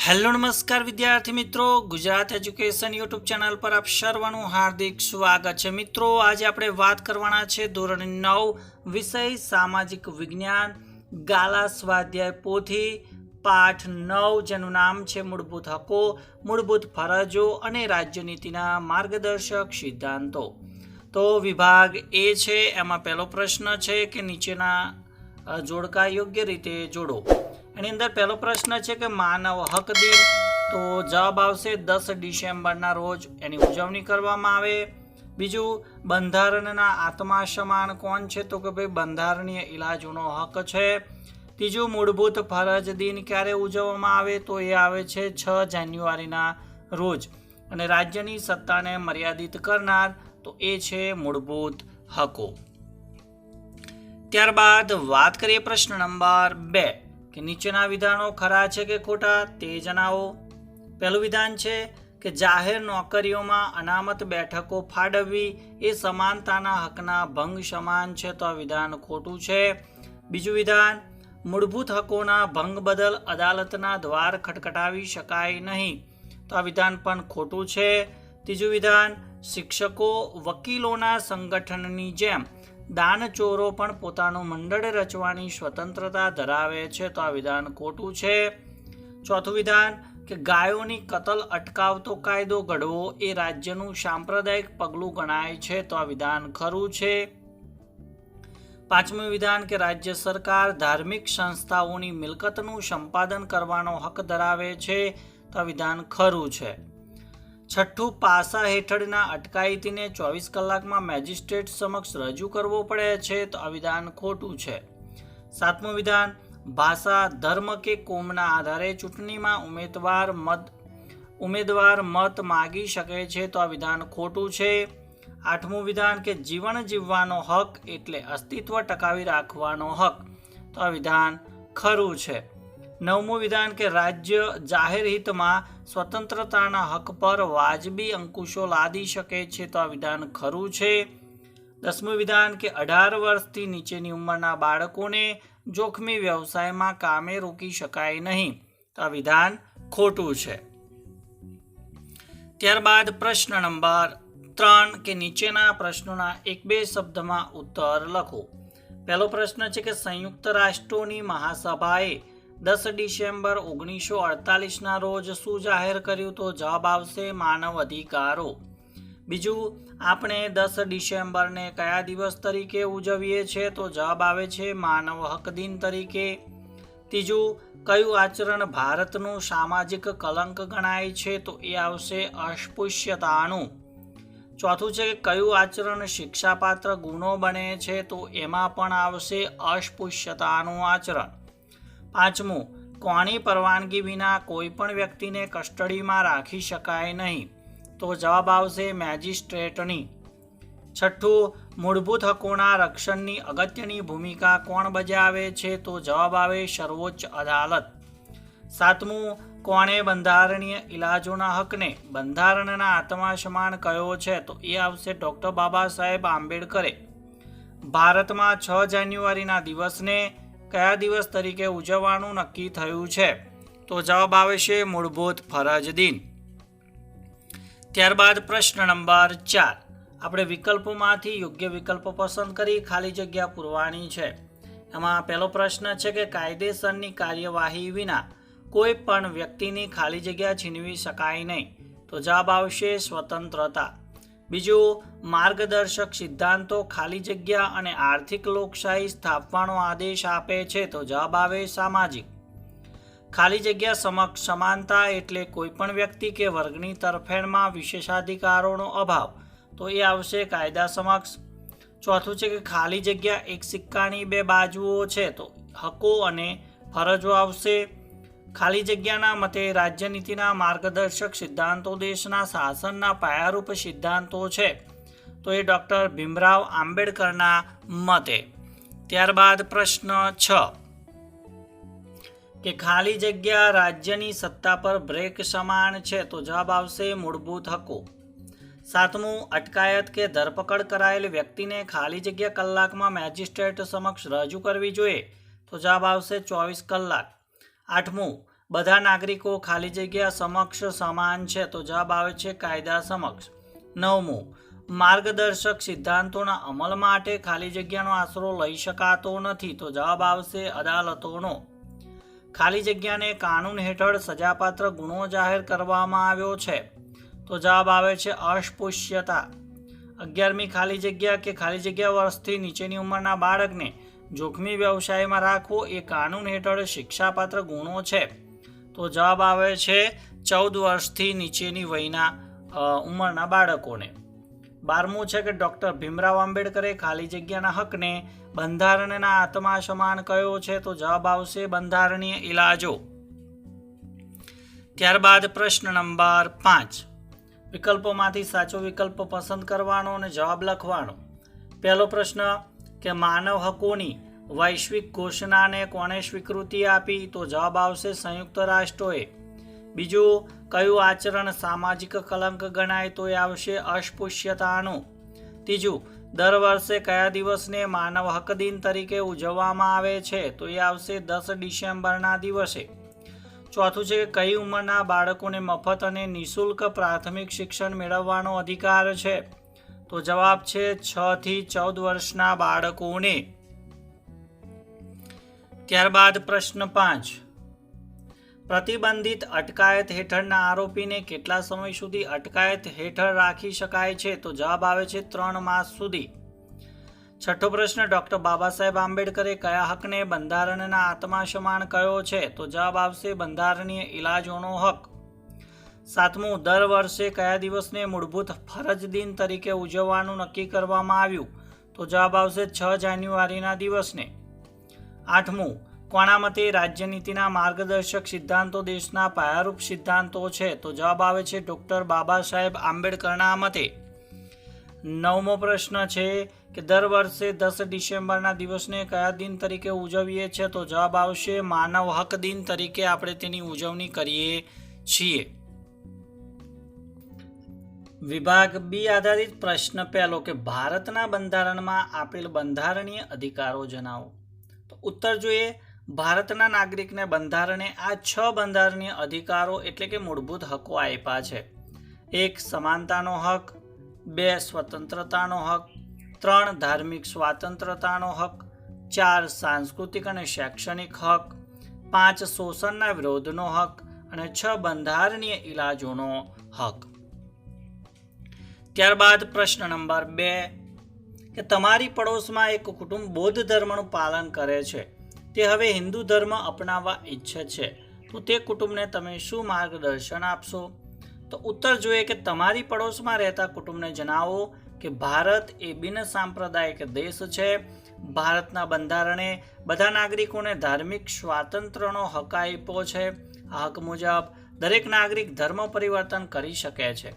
Hello નમસ્કાર વિદ્યાર્થી મિત્રો, ગુજરાત એજ્યુકેશન યુટ્યુબ ચેનલ પર આપ સર્વનું હાર્દિક સ્વાગત છે। મિત્રો, આજે આપણે વાત કરવાના છે ધોરણ 9 વિષય સામાજિક વિજ્ઞાન ગાલા સ્વાધ્યાય પોથી પાઠ 9, જેનું નામ છે મૂળભૂત હકો, મૂળભૂત ફરજો અને રાજ્યનીતિના માર્ગદર્શક સિદ્ધાંતો। તો વિભાગ એ છે, એમાં પહેલો પ્રશ્ન છે કે નીચેના જોડકા યોગ્ય રીતે જોડો। એની અંદર પહેલો પ્રશ્ન છે કે માનવ હક દિન, તો જવાબ આવશે 10 ડિસેમ્બરના રોજ એની ઉજવણી કરવામાં આવે। બીજું, બંધારણના આત્મા સમાન કોણ છે, તો કે ભાઈ બંધારણીય ઇલાજોનો હક છે। ત્રીજું, મૂળભૂત ફરજ દિન ક્યારે ઉજવવામાં આવે, તો એ આવે છે 6 જાન્યુઆરીના રોજ, અને રાજ્યની સત્તાને મર્યાદિત કરનાર તો એ છે મૂળભૂત હકો। ત્યારબાદ વાત કરીએ પ્રશ્ન નંબર 2 કે નીચેના વિધાનો ખરા છે કે ખોટા તે જણાવો। પહેલું વિધાન છે કે જાહેર નોકરીઓમાં અનામત બેઠકો ફાળવવી એ સમાનતાના હકના ભંગ સમાન છે, તો આ વિધાન ખોટું છે। બીજું વિધાન, મૂળભૂત હકોના ભંગ બદલ અદાલતના દ્વાર ખટખટાવી શકાય નહીં, તો આ વિધાન પણ ખોટું છે। ત્રીજું વિધાન, શિક્ષકો વકીલોના સંગઠનની જેમ દાનચોરો પણ પોતાનું મંડળ રચવાની સ્વતંત્રતા ધરાવે છે, તો આ વિધાન ખોટું છે। ચોથું વિધાન કે ગાયોની કતલ અટકાવતો કાયદો ઘડવો એ રાજ્યનું સાંપ્રદાયિક પગલું ગણાય છે, તો આ વિધાન ખરું છે। પાંચમું વિધાન કે રાજ્ય સરકાર ધાર્મિક સંસ્થાઓની મિલકતનું સંપાદન કરવાનો હક ધરાવે છે, તો આ વિધાન ખરું છે। છઠ્ઠું, પાસા હેઠળના અટકાયતીને 24 કલાકમાં મેજિસ્ટ્રેટ સમક્ષ રજૂ કરવો પડે છે, તો આ વિધાન ખોટું છે। સાતમું વિધાન, ભાષા, ધર્મ કે કોમના આધારે ચૂંટણીમાં ઉમેદવાર મત માગી શકે છે, તો આ વિધાન ખોટું છે। આઠમું વિધાન કે જીવન જીવવાનો હક એટલે અસ્તિત્વ ટકાવી રાખવાનો હક, તો આ વિધાન ખરું છે। નવમું વિધાન કે રાજ્ય જાહેર હિતમાં સ્વતંત્રતાના હક પર વાજબી અંકુશો લાદી શકે છે, તો આ વિધાન ખરું છે। 10મું વિધાન કે 18 વર્ષથી નીચેની ઉંમરના બાળકોને જોખમી વ્યવસાયમાં કામે રોકી શકાય નહીં, તો આ વિધાન ખોટું છે। ત્યારબાદ પ્રશ્ન નંબર 3 કે નીચેના પ્રશ્નોના 1-2 શબ્દમાં ઉત્તર લખો। પહેલો પ્રશ્ન છે કે સંયુક્ત રાષ્ટ્રોની મહાસભાએ 10 ડિસેમ્બર 1948ના રોજ શું જાહેર કર્યું, તો જવાબ આવશે માનવ અધિકારો। બીજું, આપણે 10 ડિસેમ્બરને કયા દિવસ તરીકે ઉજવીએ છીએ, તો જવાબ આવે છે માનવ હક દિન તરીકે। ત્રીજું, કયું આચરણ ભારતનું સામાજિક કલંક ગણાય છે, તો એ આવશે અસ્પૃશ્યતાનું। ચોથું છે કે કયું આચરણ શિક્ષાપાત્ર ગુનો બને છે, તો એમાં પણ આવશે અસ્પૃશ્યતાનું આચરણ। પાંચમું, કોની પરવાનગી વિના કોઈ પણ વ્યક્તિને કસ્ટડીમાં રાખી શકાય નહીં, તો જવાબ આવશે મેજિસ્ટ્રેટની। છઠ્ઠું, મૂળભૂત હકોના રક્ષણની અગત્યની ભૂમિકા કોણ બજાવે છે, તો જવાબ આવે સર્વોચ્ચ અદાલત। સાતમું, કોણે બંધારણીય ઇલાજોના હકને બંધારણના આત્મા સમાન કયો છે, તો એ આવશે ડૉક્ટર બાબા સાહેબ આંબેડકરે। ભારતમાં 6 જાન્યુઆરીના દિવસને કયા દિવસ તરીકે ઉજવવાનું નક્કી થયું છે, તો જવાબ આવશે મૂળભૂત ફરજ દિન। ત્યારબાદ પ્રશ્ન નંબર 4, આપણે વિકલ્પોમાંથી યોગ્ય વિકલ્પો પસંદ કરી ખાલી જગ્યા પૂરવાની છે। એમાં પહેલો પ્રશ્ન છે કે કાયદેસરની કાર્યવાહી વિના કોઈ પણ વ્યક્તિની ખાલી જગ્યા છીનવી શકાય નહીં, તો જવાબ આવશે સ્વતંત્રતા। બીજું, માર્ગદર્શક સિદ્ધાંતો ખાલી જગ્યા અને આર્થિક લોકશાહી સ્થાપવાનો આદેશ આપે છે, તો જવાબ આવે સામાજિક। ખાલી જગ્યા સમક્ષ સમાનતા એટલે કોઈ પણ વ્યક્તિ કે વર્ગની તરફેણમાં વિશેષાધિકારોનો અભાવ, તો એ આવશે કાયદા સમક્ષ। ચોથું છે કે ખાલી જગ્યા એક સિક્કાની 2 બાજુઓ છે, તો હકો અને ફરજો આવશે। ખાલી જગ્યાના મતે રાજ્યનીતિના માર્ગદર્શક સિદ્ધાંતો દેશના શાસનના પાયારૂપ સિદ્ધાંતો છે, તો એ ડૉક્ટર ભીમરાવ આંબેડકરના મતે। ત્યારબાદ પ્રશ્ન 6 કે ખાલી જગ્યા રાજ્યની સત્તા પર બ્રેક સમાન છે, તો જવાબ આવશે મૂળભૂત હકો। સાતમું, અટકાયત કે ધરપકડ કરાયેલ વ્યક્તિને ખાલી જગ્યા કલાકમાં મેજિસ્ટ્રેટ સમક્ષ રજૂ કરવી જોઈએ, તો જવાબ આવશે 24 કલાક। આઠમું, બધા નાગરિકો ખાલી જગ્યા સમક્ષ સમાન છે? તો જવાબ આવે છે કાયદા સમક્ષ. 9મું, માર્ગદર્શક સિદ્ધાંતોના અમલ માટે ખાલી જગ્યાનો આશરો લઈ શકાતો નથી? તો જવાબ આવશે અદાલતોનો. ખાલી જગ્યાને કાનૂન હેઠળ સજાપાત્ર ગુનો જાહેર કરવામાં આવ્યો છે? તો જવાબ આવે છે અસ્પૃશ્યતા. 11મી, ખાલી જગ્યા કે ખાલી જગ્યા વર્ષથી નીચેની ઉંમરના બાળકને જોખમી વ્યવસાયમાં રાખવો એ કાનૂન હેઠળ શિક્ષાપાત્ર ગુનો છે? તો જવાબ આવે છે 14 વર્ષથી નીચેની વયના ઉંમરના બાળકોને. 12મું છે કે ડૉક્ટર ભીમરાવ આંબેડકરે ખાલી જગ્યાના હકને બંધારણના આત્મા સમાન કયો છે? તો જવાબ આવશે બંધારણીય ઇલાજો. ત્યારબાદ પ્રશ્ન નંબર 5. વિકલ્પોમાંથી સાચો વિકલ્પ પસંદ કરવાનો અને જવાબ લખવાનો. પહેલો પ્રશ્ન કે માનવ હકોની વૈશ્વિક ઘોષણાને કોણે સ્વીકૃતિ આપી? તો જવાબ આવશે સંયુક્ત રાષ્ટ્રોએ. બીજું, કયું આચરણ સામાજિક કલંક ગણાય? તો એ આવશે અસ્પૃશ્યતાનું. ત્રીજું, દર વર્ષે કયા દિવસને માનવ હક દિન તરીકે ઉજવવામાં આવે છે? તો એ આવશે 10 ડિસેમ્બરના દિવસે. ચોથું છે કે કઈ ઉંમરના બાળકોને મફત અને નિઃશુલ્ક પ્રાથમિક શિક્ષણ મેળવવાનો અધિકાર છે? તો જવાબ છે 6 થી 14 વર્ષના બાળકોને. ત્યારબાદ પ્રશ્ન 5. પ્રતિબંધિત અટકાયત હેઠળના આરોપીને કેટલા સમય સુધી અટકાયત હેઠળ રાખી શકાય છે? તો જવાબ આવે છે 3 માસ સુધી. છઠ્ઠો પ્રશ્ન, ડૉક્ટર બાબા સાહેબ આંબેડકરે કયા હકને બંધારણના આત્મા સમાન કયો છે? તો જવાબ આવશે બંધારણીય ઇલાજોનો હક. 7મું, દર વર્ષે કયા દિવસને મૂળભૂત ફરજ દિન તરીકે ઉજવવાનું નક્કી કરવામાં આવ્યું? તો જવાબ આવશે 6 જાન્યુઆરીના દિવસને. 8મું, કોના મતે રાજ્યનીતિના માર્ગદર્શક સિદ્ધાંતો દેશના પાયારૂપ સિદ્ધાંતો છે? તો જવાબ આવે છે ડૉક્ટર બાબા સાહેબ આંબેડકરના મતે. 9મો પ્રશ્ન છે કે દર વર્ષે 10 ડિસેમ્બરના દિવસને કયા દિન તરીકે ઉજવીએ છીએ? તો જવાબ આવશે માનવ હક દિન તરીકે આપણે તેની ઉજવણી કરીએ છીએ. વિભાગ બી આધારિત પ્રશ્ન પહેલો કે ભારતના બંધારણમાં આપેલ બંધારણીય અધિકારો જણાવો. તો ઉત્તર જોઈએ. ભારતના નાગરિકને બંધારણે આ 6 બંધારણીય અધિકારો એટલે કે મૂળભૂત હકો આપ્યા છે. 1, સમાનતાનો હક. 2, સ્વતંત્રતાનો હક. 3, ધાર્મિક સ્વાતંત્રતાનો હક. 4, સાંસ્કૃતિક અને શૈક્ષણિક હક. 5, શોષણના વિરોધનો હક. અને 6, બંધારણીય ઇલાજોનો હક. ત્યારબાદ પ્રશ્ન નંબર 2 કે તમારી પડોશમાં એક કુટુંબ બૌદ્ધ ધર્મનું પાલન કરે છે. તે હવે હિન્દુ ધર્મ અપનાવવા ઈચ્છે છે. તો તે કુટુંબને તમે શું માર્ગદર્શન આપશો? તો ઉત્તર જોઈએ કે તમારી પડોશમાં રહેતા કુટુંબને જણાવો કે ભારત એ બિન સાંપ્રદાયિક દેશ છે. ભારતના બંધારણે બધા નાગરિકોને ધાર્મિક સ્વાતંત્ર્યનો હક આપ્યો છે. આ હક મુજબ દરેક નાગરિક ધર્મ પરિવર્તન કરી શકે છે.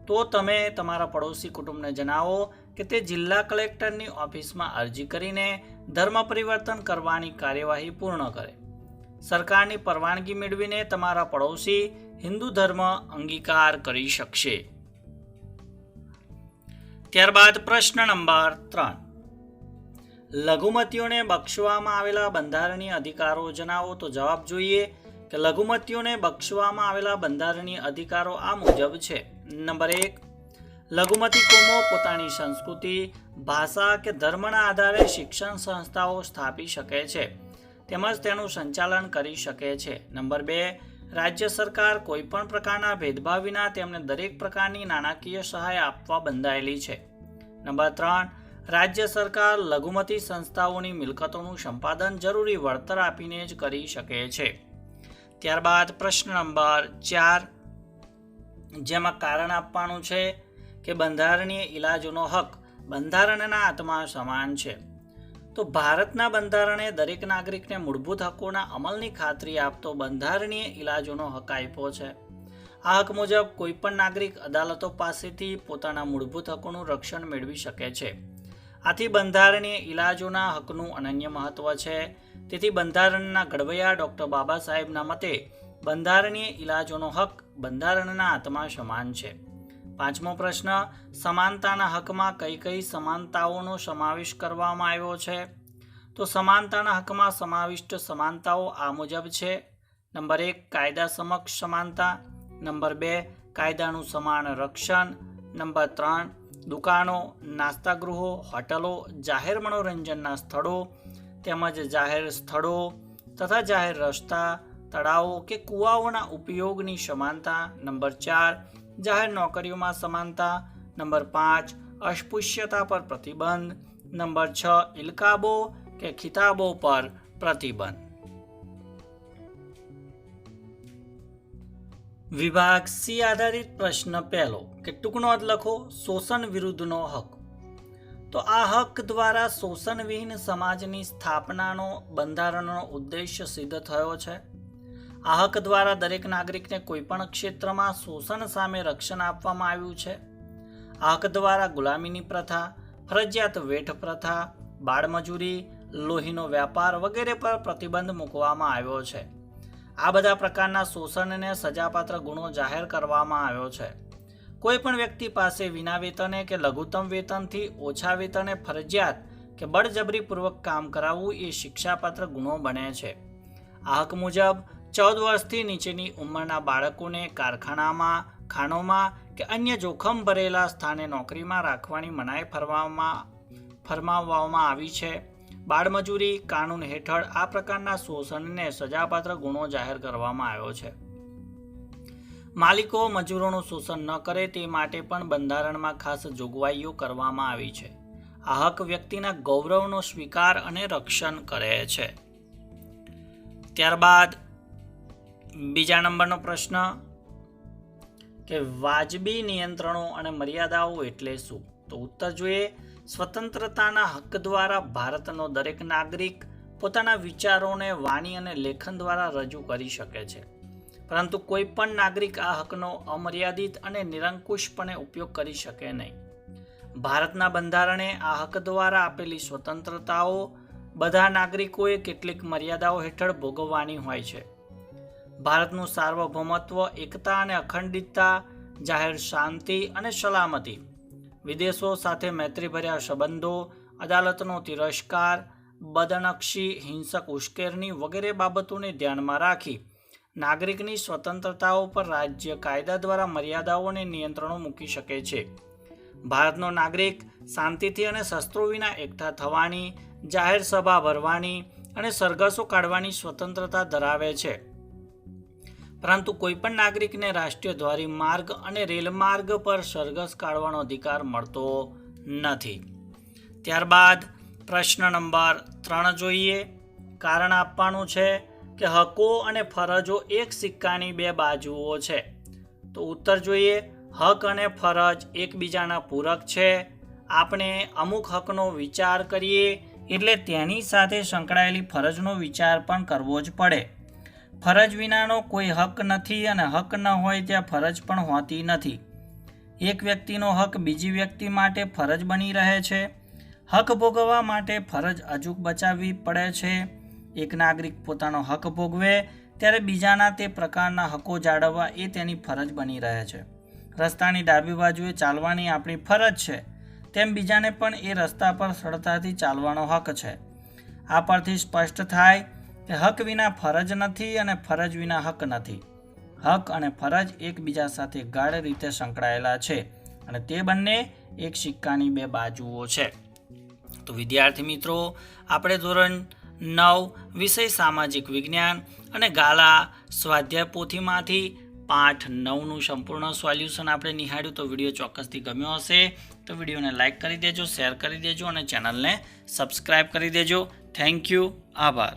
તો તમે તમારા પડોશી કુટુંબને જણાવો કે તે જિલ્લા કલેક્ટરની ઓફિસમાં અરજી કરીને ધર્મ પરિવર્તન કરવાની કાર્યવાહી પૂર્ણ કરે. સરકારની પરવાનગી મેળવીને તમારા પડોશી હિન્દુ ધર્મ અંગીકાર કરી શકશે. ત્યારબાદ પ્રશ્ન નંબર 3. લઘુમતીઓને બક્ષવામાં આવેલા બંધારણીય અધિકારો જણાવો. તો જવાબ જોઈએ કે લઘુમતીઓને બક્ષવામાં આવેલા બંધારણીય અધિકારો આ મુજબ છે. નંબર 1, લઘુમતી કોમો પોતાની સંસ્કૃતિ, ભાષા કે ધર્મના આધારે શિક્ષણ સંસ્થાઓ સ્થાપી શકે છે તેમજ તેનું સંચાલન કરી શકે છે. નંબર 2, રાજ્ય સરકાર કોઈપણ પ્રકારના ભેદભાવ વિના તેમને દરેક પ્રકારની નાણાકીય સહાય આપવા બંધાયેલી છે. નંબર 3, રાજ્ય સરકાર લઘુમતી સંસ્થાઓની મિલકતોનું સંપાદન જરૂરી વળતર આપીને જ કરી શકે છે. ત્યારબાદ પ્રશ્ન નંબર 4, જેમાં કારણ આપવાનું છે કે બંધારણીય ઇલાજોનો હક બંધારણના આત્મા સમાન છે. તો ભારતના બંધારણે દરેક નાગરિકને મૂળભૂત હકોના અમલની ખાતરી આપતો બંધારણીય ઇલાજોનો હક આપ્યો છે. આ હક મુજબ કોઈપણ નાગરિક અદાલતો પાસેથી પોતાના મૂળભૂત હકોનું રક્ષણ મેળવી શકે છે. આથી બંધારણીય ઇલાજોના હકનું અનન્ય મહત્વ છે. તેથી બંધારણના ઘડવૈયા ડૉક્ટર બાબા સાહેબના મતે બંધારણીય ઇલાજોનો હક બંધારણના આત્મા સમાન છે. 5મો પ્રશ્ન, સમાનતાના હકમાં કઈ કઈ સમાનતાઓનો સમાવેશ કરવામાં આવ્યો છે? તો સમાનતાના હકમાં સમાવિષ્ટ સમાનતાઓ આ મુજબ છે. નંબર 1 કાયદા સમક્ષ સમાનતા, નંબર 2 કાયદાનું સમાન રક્ષણ, નંબર 3 દુકાનો, નાસ્તાગૃહો, હોટલો, જાહેર મનોરંજનના સ્થળો તેમજ જાહેર સ્થળો તથા જાહેર રસ્તા, તળાવો કે કૂવાઓના ઉપયોગની સમાનતા, નંબર 4 જાહેર નોકરીઓમાં સમાનતા, નંબર 5 અસ્પૃશ્યતા પર પ્રતિબંધ, નંબર 6 ઇલકાબો કે ખિતાબો પર પ્રતિબંધ. વિભાગ સી આધારિત પ્રશ્ન પહેલો કે ટૂંક નોંધ લખો. શોષણ વિરુદ્ધનો હક. તો આ હક દ્વારા શોષણવિહીન સમાજની સ્થાપનાનો બંધારણનો ઉદ્દેશ્ય સિદ્ધ થયો છે. આ હક દ્વારા દરેક નાગરિકને કોઈપણ ક્ષેત્રમાં શોષણ સામે રક્ષણ આપવામાં આવ્યું છે. આ હક દ્વારા ગુલામીની પ્રથા, ફરજિયાત વેઠ પ્રથા, બાળમજૂરી, લોહીનો વ્યાપાર વગેરે પર પ્રતિબંધ મૂકવામાં આવ્યો છે. આ બધા પ્રકારના શોષણને સજાપાત્ર ગુનો જાહેર કરવામાં આવ્યો છે. કોઈ પણ વ્યક્તિ પાસે વિના વેતને કે લઘુત્તમ વેતનથી ઓછા વેતને ફરજિયાત કે બળજબરીપૂર્વક કામ કરાવવું એ શિક્ષાપાત્ર ગુનો બને છે. આ હક મુજબ 14 વર્ષથી નીચેની ઉંમરના બાળકોને કારખાનામાં, ખાણોમાં કે અન્ય જોખમ ભરેલા સ્થાને નોકરીમાં રાખવાની મનાઈ ફરમાવવામાં આવી છે. બાળમજૂરી કાનૂન હેઠળ આ પ્રકારના શોષણને સજાપાત્ર ગુનો જાહેર કરવામાં આવ્યો છે. માલિકો મજૂરોનું શોષણ ન કરે તે માટે પણ બંધારણમાં ખાસ જોગવાઈઓ કરવામાં આવી છે. આ હક વ્યક્તિના ગૌરવનો સ્વીકાર અને રક્ષણ કરે છે. ત્યારબાદ બીજા નંબરનો પ્રશ્ન કે વાજબી નિયંત્રણો અને મર્યાદાઓ એટલે શું? તો ઉત્તર જોઈએ. સ્વતંત્રતાના હક દ્વારા ભારતનો દરેક નાગરિક પોતાના વિચારોને વાણી અને લેખન દ્વારા રજૂ કરી શકે છે, પરંતુ કોઈ પણ નાગરિક આ હકનો અમર્યાદિત અને નિરંકુશપણે ઉપયોગ કરી શકે નહીં. ભારતના બંધારણે આ હક દ્વારા આપેલી સ્વતંત્રતાઓ બધા નાગરિકોએ કેટલીક મર્યાદાઓ હેઠળ ભોગવવાની હોય છે. ભારતનું સાર્વભૌમત્વ, એકતા અને અખંડિતતા, જાહેર શાંતિ અને સલામતી, વિદેશો સાથે મૈત્રીભર્યા સંબંધો, અદાલતનો તિરસ્કાર, બદનક્ષી, હિંસક ઉશ્કેરણી વગેરે બાબતોને ધ્યાનમાં રાખી નાગરિકની સ્વતંત્રતાઓ પર રાજ્ય કાયદા દ્વારા મર્યાદાઓ અને નિયંત્રણો મૂકી શકે છે. ભારતનો નાગરિક શાંતિથી અને શસ્ત્રો વિના એકઠા થવાની, જાહેર સભા ભરવાની અને સરઘસો કાઢવાની સ્વતંત્રતા ધરાવે છે, પરંતુ કોઈપણ નાગરિકને રાષ્ટ્રીય ધોરીમાર્ગ અને રેલમાર્ગ પર સરઘસ કાઢવાનો અધિકાર મળતો નથી. ત્યારબાદ પ્રશ્ન નંબર 3 જોઈએ. કારણ આપવાનું છે કે હકો અને ફરજો એક સિક્કાની બે બાજુઓ છે. તો ઉત્તર જોઈએ. હક અને ફરજ એકબીજાના પૂરક છે. આપણે અમુક હકનો વિચાર કરીએ એટલે તેની સાથે સંકળાયેલી ફરજનો વિચાર પણ કરવો જ પડે. ફરજ વિનાનો કોઈ હક નથી અને હક ન હોય ત્યાં ફરજ પણ હોતી નથી. એક વ્યક્તિનો હક બીજી વ્યક્તિ માટે ફરજ બની રહે છે. હક ભોગવવા માટે ફરજ અચૂક બચાવવી પડે છે. એક નાગરિક પોતાનો હક ભોગવે ત્યારે બીજાના તે પ્રકારના હકો જાળવવા એ તેની ફરજ બની રહે છે. રસ્તાની ડાબી બાજુએ ચાલવાની આપણી ફરજ છે, તેમ બીજાને પણ એ રસ્તા પર સરળતાથી ચાલવાનો હક છે. આ પરથી સ્પષ્ટ થાય કે હક વિના ફરજ નથી અને ફરજ વિના હક નથી. હક અને ફરજ એકબીજા સાથે ગાઢ રીતે સંકળાયેલા છે અને તે બંને એક સિક્કાની બે બાજુઓ છે. તો વિદ્યાર્થી મિત્રો, આપણે ધોરણ 9 વિષય સામાજિક વિજ્ઞાન અને ગાલા સ્વાધ્યાય પોથીમાંથી પાઠ 9નું સંપૂર્ણ સોલ્યુશન આપણે નિહાળ્યું. તો વિડીયો ચોક્કસથી ગમ્યો હશે તો વિડીયોને લાઇક કરી દેજો, શેર કરી દેજો અને ચેનલને સબસ્ક્રાઈબ કરી દેજો. Thank you. આભાર.